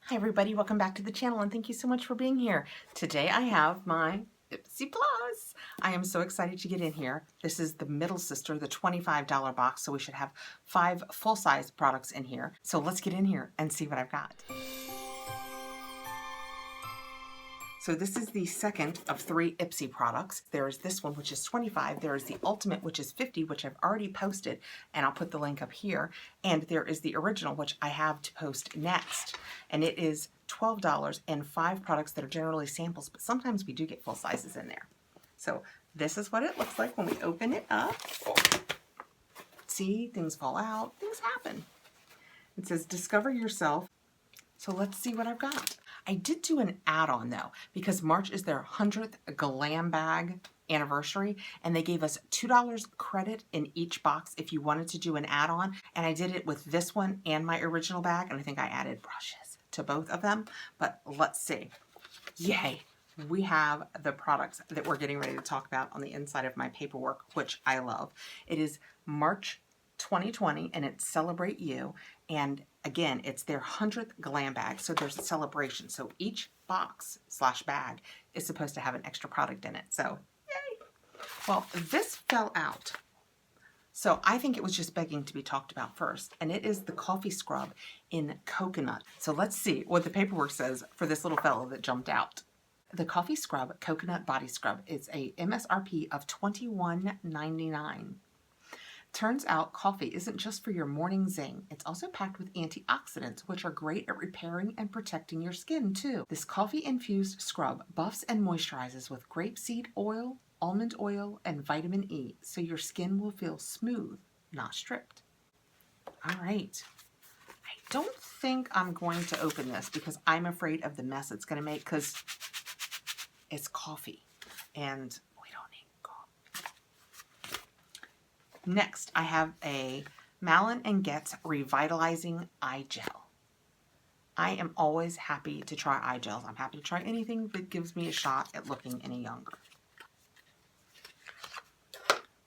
Hi everybody, welcome back to the channel and thank you so much for being here. Today I have my Ipsy Plus. I am so excited to get in here. This is the middle sister, the $25 box, so we should have 5 full-size products in here. So let's get in here and see what I've got. So this is the second of 3 Ipsy products. There's this one, which is 25. There is the Ultimate, which is 50, which I've already posted, and I'll put the link up here. And there is the original, which I have to post next. And it is $12 and 5 products that are generally samples, but sometimes we do get full sizes in there. So this is what it looks like when we open it up. See, things fall out, things happen. It says, discover yourself. So let's see what I've got. I did do an add-on though, because March is their 100th Glam Bag anniversary, and they gave us $2 credit in each box if you wanted to do an add-on. And I did it with this one and my original bag, and I think I added brushes to both of them. But let's see. Yay! We have the products that we're getting ready to talk about on the inside of my paperwork, which I love. It is March 2020 and it's Celebrate You, and again it's their 100th Glam Bag, so there's a celebration, so each box slash bag is supposed to have an extra product in it. So yay! Well, this fell out, so I think it was just begging to be talked about first, and it is the coffee scrub in coconut. So let's see what the paperwork says for this little fellow that jumped out. The coffee scrub coconut body scrub is a MSRP of $21.99. Turns out coffee isn't just for your morning zing. It's also packed with antioxidants, which are great at repairing and protecting your skin too. This coffee-infused scrub buffs and moisturizes with grapeseed oil, almond oil, and vitamin E, so your skin will feel smooth, not stripped. All right. I don't think I'm going to open this because I'm afraid of the mess it's going to make, because it's coffee and next, I have a Malin & Getz Revitalizing Eye Gel. I am always happy to try eye gels. I'm happy to try anything that gives me a shot at looking any younger.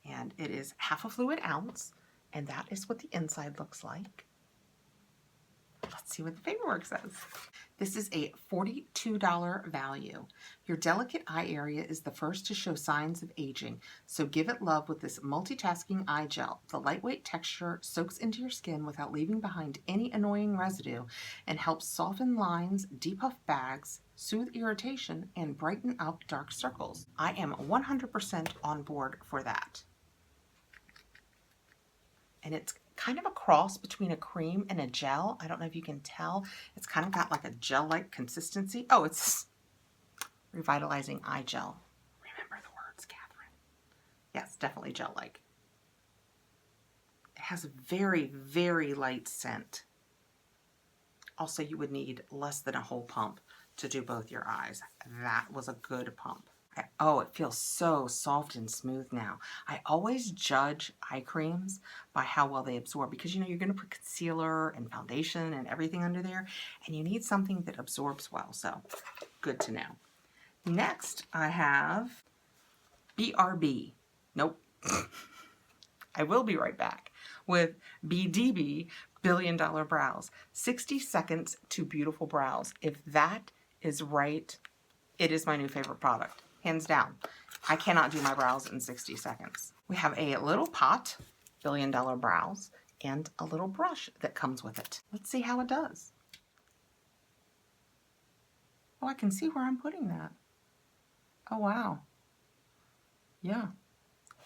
And it is half a fluid ounce, and that is what the inside looks like. Let's see what the paperwork says. This is a $42 value. Your delicate eye area is the first to show signs of aging, so give it love with this multitasking eye gel. The lightweight texture soaks into your skin without leaving behind any annoying residue and helps soften lines, depuff bags, soothe irritation, and brighten up dark circles. I am 100% on board for that. And it's kind of a cross between a cream and a gel. I don't know if you can tell. It's kind of got like a gel-like consistency. Oh, it's Revitalizing Eye Gel. Remember the words, Catherine. Yes, definitely gel-like. It has a very, very light scent. Also, you would need less than a whole pump to do both your eyes. That was a good pump. Oh, it feels so soft and smooth now. I always judge eye creams by how well they absorb, because you know you're going to put concealer and foundation and everything under there, and you need something that absorbs well, so good to know. Next, I have BRB. Nope. I will be right back with BDB Billion Dollar Brows. 60 seconds to beautiful brows. If that is right, it is my new favorite product. Hands down. I cannot do my brows in 60 seconds. We have a little pot, Billion Dollar Brows, and a little brush that comes with it. Let's see how it does. Oh, I can see where I'm putting that. Oh, wow. Yeah.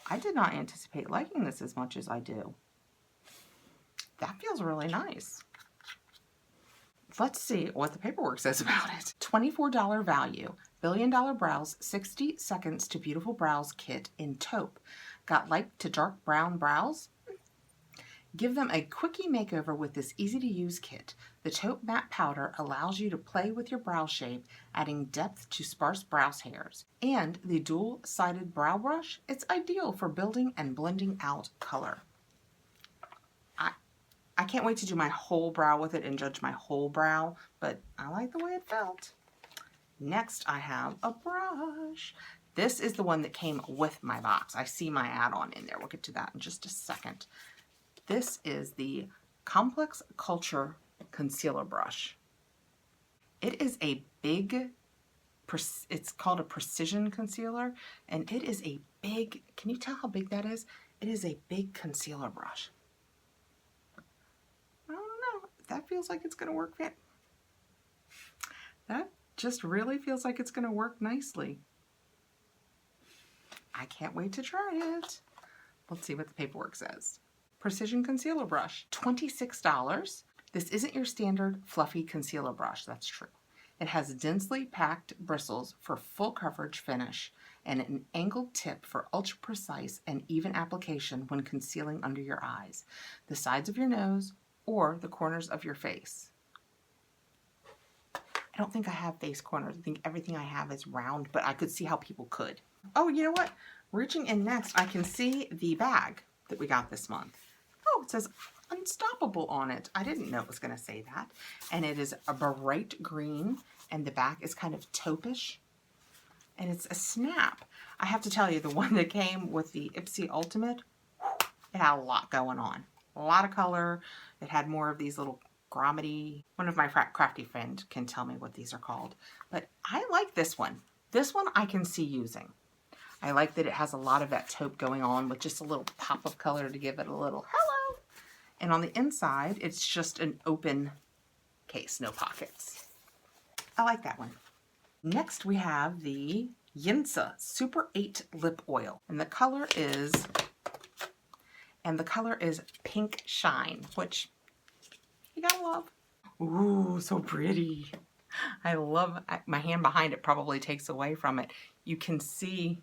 I did not anticipate liking this as much as I do. That feels really nice. Let's see what the paperwork says about it. $24 value. Billion Dollar Brows 60 Seconds to Beautiful Brows Kit in taupe. Got light to dark brown brows? Give them a quickie makeover with this easy-to-use kit. The taupe matte powder allows you to play with your brow shape, adding depth to sparse brow hairs. And the dual-sided brow brush, it's ideal for building and blending out color. I can't wait to do my whole brow with it and judge my whole brow, but I like the way it felt. Next, I have a brush. This is the one that came with my box. I see my add-on in there. We'll get to that in just a second. This is the Complex Culture Concealer Brush. It is a big, it's called a precision concealer, and it is a big, can you tell how big that is? It is a big concealer brush. I don't know, that feels like it's gonna work. That just really feels like it's gonna work nicely. I can't wait to try it. Let's see what the paperwork says. Precision concealer brush, $26. This isn't your standard fluffy concealer brush, that's true. It has densely packed bristles for full coverage finish and an angled tip for ultra precise and even application when concealing under your eyes, the sides of your nose, or the corners of your face. I don't think I have face corners. I think everything I have is round, but I could see how people could. Oh, you know what? Reaching in next, I can see the bag that we got this month. Oh, it says Unstoppable on it. I didn't know it was going to say that. And it is a bright green, and the back is kind of taupish. And it's a snap. I have to tell you, the one that came with the Ipsy Ultimate, it had a lot going on. A lot of color. It had more of these little gromity. One of my crafty friends can tell me what these are called. But I like this one. This one I can see using. I like that it has a lot of that taupe going on with just a little pop of color to give it a little hello. And on the inside, it's just an open case, no pockets. I like that one. Next we have the Yinsa Super 8 Lip Oil. And the color is Pink Shine, which you gotta love. Ooh, so pretty. I love, my hand behind it probably takes away from it. You can see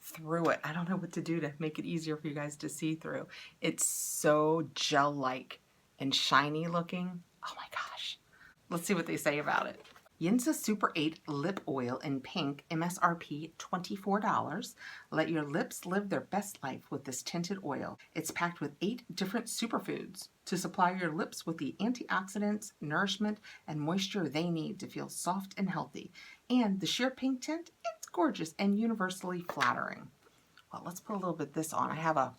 through it. I don't know what to do to make it easier for you guys to see through. It's so gel-like and shiny looking. Oh my gosh. Let's see what they say about it. Yinsa Super 8 Lip Oil in pink, MSRP $24. Let your lips live their best life with this tinted oil. It's packed with 8 different superfoods to supply your lips with the antioxidants, nourishment, and moisture they need to feel soft and healthy. And the sheer pink tint, it's gorgeous and universally flattering. Well, let's put a little bit of this on. I have a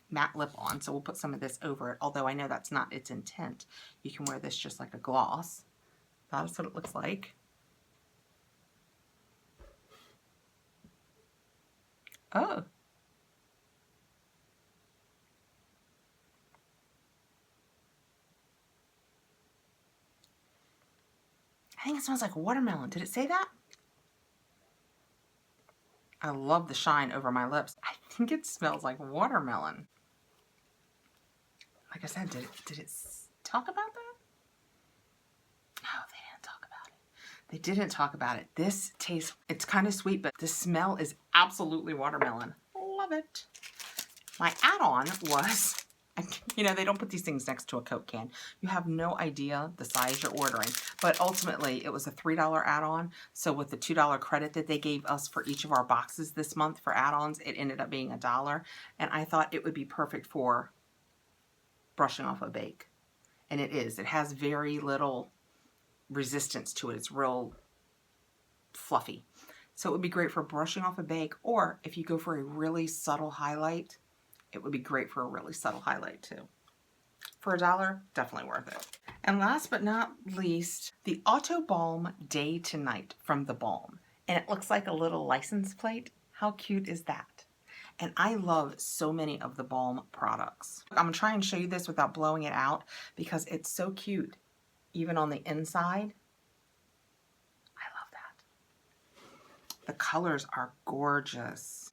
matte lip on, so we'll put some of this over it, although I know that's not its intent. You can wear this just like a gloss. That's what it looks like. Oh. I think it smells like watermelon. Did it say that? I love the shine over my lips. I think it smells like watermelon. Like I said, did it talk about that? No, they didn't talk about it. They didn't talk about it. This tastes, it's kind of sweet, but the smell is absolutely watermelon. Love it. My add-on was, you know, they don't put these things next to a Coke can. You have no idea the size you're ordering. But ultimately, it was a $3 add-on. So with the $2 credit that they gave us for each of our boxes this month for add-ons, it ended up being $1. And I thought it would be perfect for brushing off a bake. And it is. It has very little resistance to it. It's real fluffy. So it would be great for brushing off a bake, or if you go for a really subtle highlight, it would be great for a really subtle highlight too. For $1, definitely worth it. And last but not least, the Auto Balm Day to Night from the Balm. And it looks like a little license plate. How cute is that? And I love so many of the Balm products. I'm gonna try and show you this without blowing it out because it's so cute. Even on the inside, I love that. The colors are gorgeous.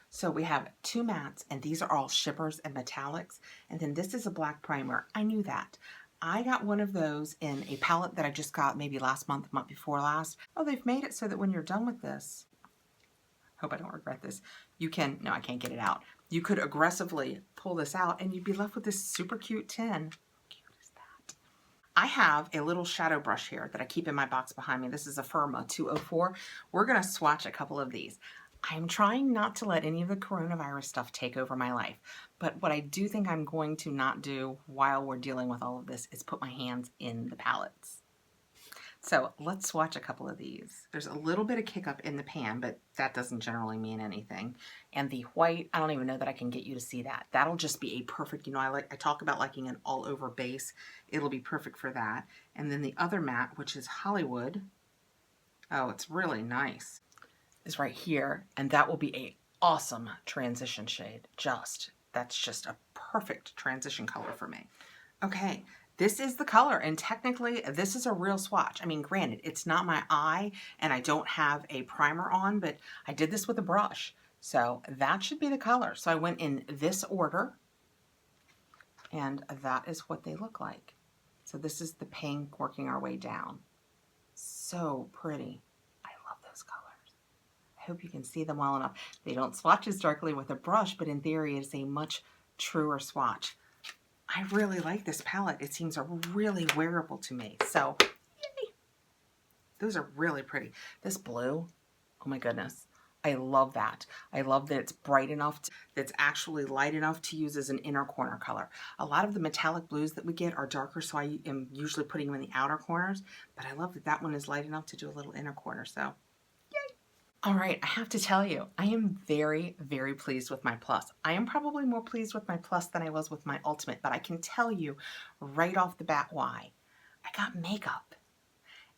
So we have 2 mattes, and these are all shimmers and metallics. And then this is a black primer. I knew that. I got one of those in a palette that I just got maybe last month, month before last. Oh, they've made it so that when you're done with this, hope I don't regret this, you can, no, I can't get it out. You could aggressively pull this out and you'd be left with this super cute tin. How cute is that? I have a little shadow brush here that I keep in my box behind me. This is a Firma 204. We're gonna swatch a couple of these. I'm trying not to let any of the coronavirus stuff take over my life, but what I do think I'm going to not do while we're dealing with all of this is put my hands in the palettes. So let's swatch a couple of these. There's a little bit of kick up in the pan, but that doesn't generally mean anything. And the white, I don't even know that I can get you to see that. That'll just be a perfect, you know, I talk about liking an all over base. It'll be perfect for that. And then the other matte, which is Hollywood. Oh, it's really nice. Is right here. And that will be a awesome transition shade. That's just a perfect transition color for me. Okay. This is the color, and technically this is a real swatch. I mean, granted, it's not my eye and I don't have a primer on, but I did this with a brush. So that should be the color. So I went in this order, and that is what they look like. So this is the pink working our way down. So pretty. I love those colors. I hope you can see them well enough. They don't swatch as darkly with a brush, but in theory it's a much truer swatch. I really like this palette. It seems really wearable to me. So, yay! Those are really pretty. This blue, oh my goodness. I love that. I love that it's bright enough, that's actually light enough to use as an inner corner color. A lot of the metallic blues that we get are darker, so I am usually putting them in the outer corners, but I love that that one is light enough to do a little inner corner, so. All right, I have to tell you, I am very, very pleased with my Plus. I am probably more pleased with my Plus than I was with my Ultimate, but I can tell you right off the bat why. I got makeup.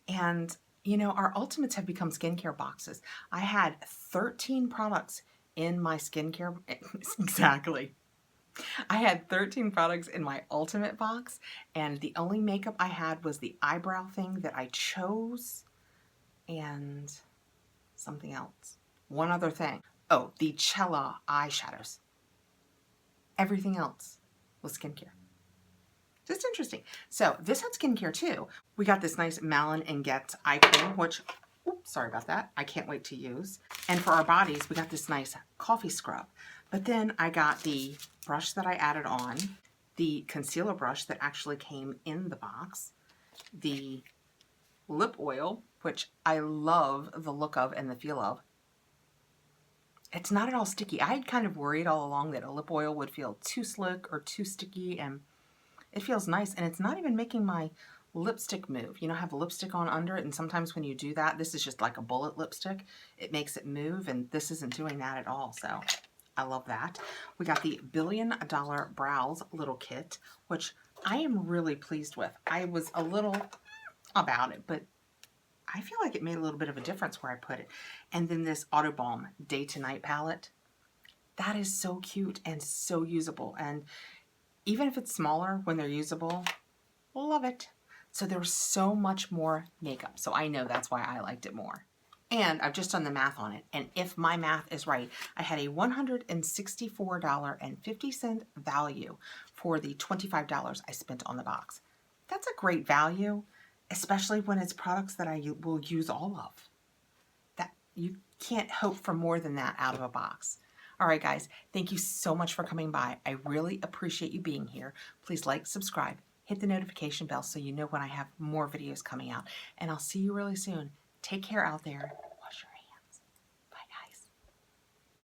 And, you know, our Ultimates have become skincare boxes. I had 13 products in my skincare, exactly. I had 13 products in my Ultimate box, and the only makeup I had was the eyebrow thing that I chose, and something else. One other thing. Oh, the Cella eyeshadows. Everything else was skincare. Just interesting. So this had skincare too. We got this nice Malin and Get eye cream, which, oops, sorry about that. I can't wait to use. And for our bodies, we got this nice coffee scrub. But then I got the brush that I added on, the concealer brush that actually came in the box, the lip oil, which I love the look of and the feel of. It's not at all sticky. I had kind of worried all along that a lip oil would feel too slick or too sticky, and it feels nice, and it's not even making my lipstick move. You know, I have lipstick on under it, and sometimes when you do that, this is just like a bullet lipstick. It makes it move, and this isn't doing that at all, so I love that. We got the $1 Billion Brows little kit, which I am really pleased with. I was a little about it, but I feel like it made a little bit of a difference where I put it. And then this Auto Balm Day to Night palette. That is so cute and so usable. And even if it's smaller when they're usable, love it. So there was so much more makeup. So I know that's why I liked it more. And I've just done the math on it. And if my math is right, I had a $164.50 value for the $25 I spent on the box. That's a great value, especially when it's products that I will use all of. That you can't hope for more than that out of a box. All right, guys, thank you so much for coming by. I really appreciate you being here. Please like, subscribe, hit the notification bell so you know when I have more videos coming out. And I'll see you really soon. Take care out there.